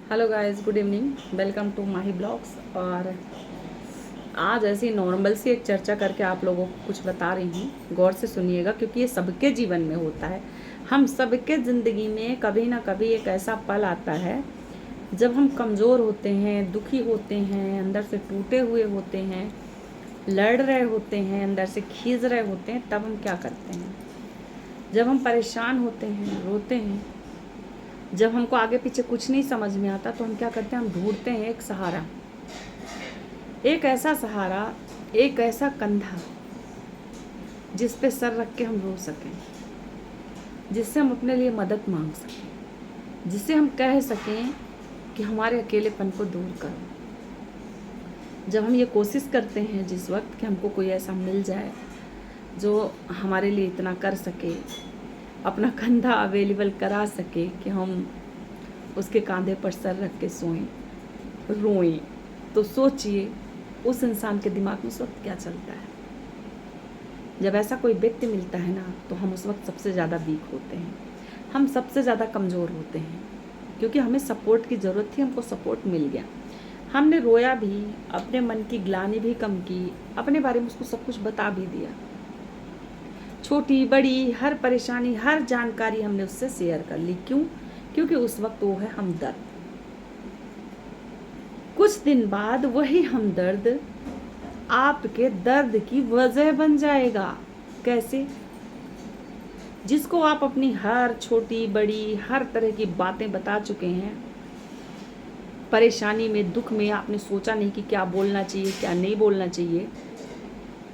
Hello guys, good evening. Welcome to Mahi blogs. और आज ऐसी नॉर्मल सी एक चर्चा करके आप लोगों को कुछ बता रही हूँ। गौर से सुनिएगा क्योंकि ये सबके जीवन में होता है। हम सबके ज़िंदगी में कभी ना कभी एक ऐसा पल आता है जब हम कमज़ोर होते हैं, दुखी होते हैं, अंदर से टूटे हुए होते हैं, लड़ रहे होते हैं, अंदर से खींच रहे होते हैं। तब हम क्या करते हैं? जब हम परेशान होते हैं, रोते हैं, जब हमको आगे पीछे कुछ नहीं समझ में आता तो हम क्या करते हैं? हम ढूंढते हैं एक सहारा, एक ऐसा सहारा, एक ऐसा कंधा जिस पे सर रख के हम रो सकें, जिससे हम अपने लिए मदद मांग सकें, जिससे हम कह सकें कि हमारे अकेलेपन को दूर करो। जब हम ये कोशिश करते हैं जिस वक्त कि हमको कोई ऐसा मिल जाए जो हमारे लिए इतना कर सके, अपना कंधा अवेलेबल करा सके कि हम उसके कंधे पर सर रख के सोएं, रोएं, तो सोचिए उस इंसान के दिमाग में उस वक्त क्या चलता है। जब ऐसा कोई व्यक्ति मिलता है ना, तो हम उस वक्त सबसे ज़्यादा वीक होते हैं, हम सबसे ज़्यादा कमज़ोर होते हैं, क्योंकि हमें सपोर्ट की ज़रूरत थी, हमको सपोर्ट मिल गया। हमने रोया भी, अपने मन की ग्लानि भी कम की, अपने बारे में उसको सब कुछ बता भी दिया। छोटी बड़ी हर परेशानी, हर जानकारी हमने उससे शेयर कर ली। क्यों? क्योंकि उस वक्त वो है हमदर्द। कुछ दिन बाद वही हमदर्द आपके दर्द की वजह बन जाएगा। कैसे? जिसको आप अपनी हर छोटी बड़ी हर तरह की बातें बता चुके हैं, परेशानी में, दुख में आपने सोचा नहीं कि क्या बोलना चाहिए, क्या नहीं बोलना चाहिए,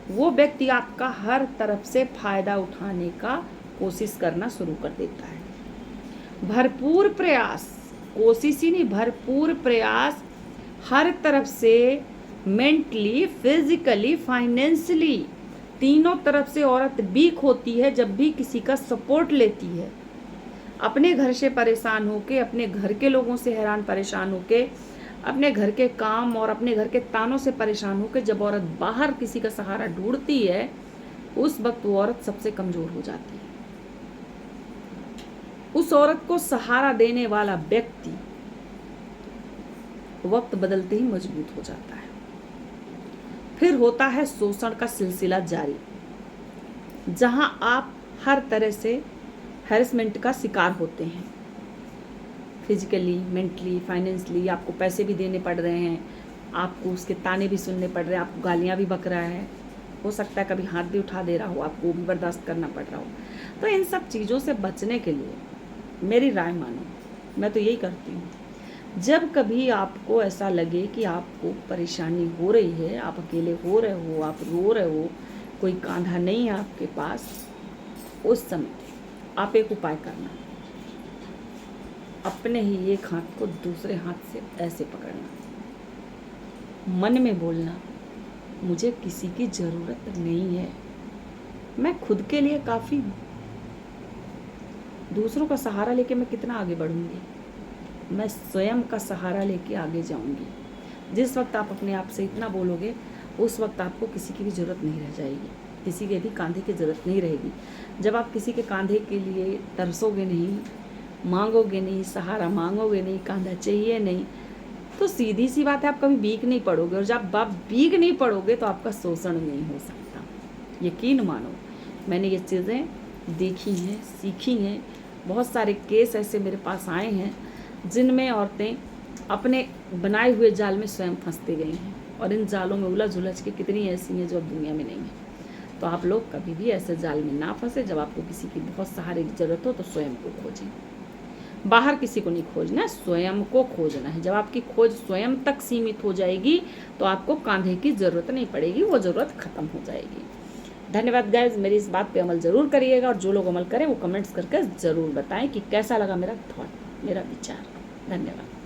वो व्यक्ति आपका हर तरफ से फायदा उठाने का कोशिश करना शुरू कर देता है। भरपूर प्रयास, कोशिश ही नहीं, भरपूर प्रयास हर तरफ से, मेंटली, फिजिकली, फाइनेंशियली, तीनों तरफ से औरत वीक होती है जब भी किसी का सपोर्ट लेती है। अपने घर से परेशान होके, अपने घर के लोगों से हैरान परेशान होके, अपने घर के काम और अपने घर के तानों से परेशान होके जब औरत बाहर किसी का सहारा ढूंढती है, उस वक्त वो औरत सबसे कमजोर हो जाती है। उस औरत को सहारा देने वाला व्यक्ति वक्त बदलते ही मजबूत हो जाता है। फिर होता है शोषण का सिलसिला जारी, जहां आप हर तरह से हैरेसमेंट का शिकार होते हैं। फिजिकली, मेंटली, फाइनेंशियली आपको पैसे भी देने पड़ रहे हैं, आपको उसके ताने भी सुनने पड़ रहे हैं, आपको गालियां भी बक रहा है, हो सकता है कभी हाथ भी उठा दे रहा हो, आपको वो भी बर्दाश्त करना पड़ रहा हो। तो इन सब चीज़ों से बचने के लिए मेरी राय मानो, मैं तो यही करती हूँ, जब कभी आपको ऐसा लगे कि आपको परेशानी हो रही है, आप अकेले हो रहे हो, आप रो रहे हो, कोई कांधा नहीं है आपके पास, उस समय आप एक उपाय करना, अपने ही एक हाथ को दूसरे हाथ से ऐसे पकड़ना, मन में बोलना, मुझे किसी की ज़रूरत नहीं है, मैं खुद के लिए काफ़ी हूँ, दूसरों का सहारा लेके मैं कितना आगे बढ़ूंगी, मैं स्वयं का सहारा लेके आगे जाऊंगी। जिस वक्त आप अपने आप से इतना बोलोगे, उस वक्त आपको किसी की भी ज़रूरत नहीं रह जाएगी, किसी के भी कांधे की ज़रूरत नहीं रहेगी। जब आप किसी के कांधे के लिए तरसोगे नहीं, मांगोगे नहीं, सहारा मांगोगे नहीं, कांधा चाहिए नहीं, तो सीधी सी बात है, आप कभी वीक नहीं पड़ोगे। और जब आप वीक नहीं पड़ोगे तो आपका शोषण नहीं हो सकता। यकीन मानो, मैंने ये चीज़ें देखी हैं, सीखी हैं। बहुत सारे केस ऐसे मेरे पास आए हैं जिनमें औरतें अपने बनाए हुए जाल में स्वयं फंसते गई हैं, और इन जालों में उलझ उलझ के कितनी ऐसी हैं जो अब दुनिया में नहीं है। तो आप लोग कभी भी ऐसे जाल में ना फंसे। जब आपको किसी की बहुत सहारे की ज़रूरत हो तो स्वयं को खोजें, बाहर किसी को नहीं खोजना, स्वयं को खोजना है। जब आपकी खोज स्वयं तक सीमित हो जाएगी तो आपको कांधे की ज़रूरत नहीं पड़ेगी, वो ज़रूरत ख़त्म हो जाएगी। धन्यवाद गाइज, मेरी इस बात पे अमल ज़रूर करिएगा, और जो लोग अमल करें वो कमेंट्स करके ज़रूर बताएं कि कैसा लगा मेरा थॉट, मेरा विचार। धन्यवाद।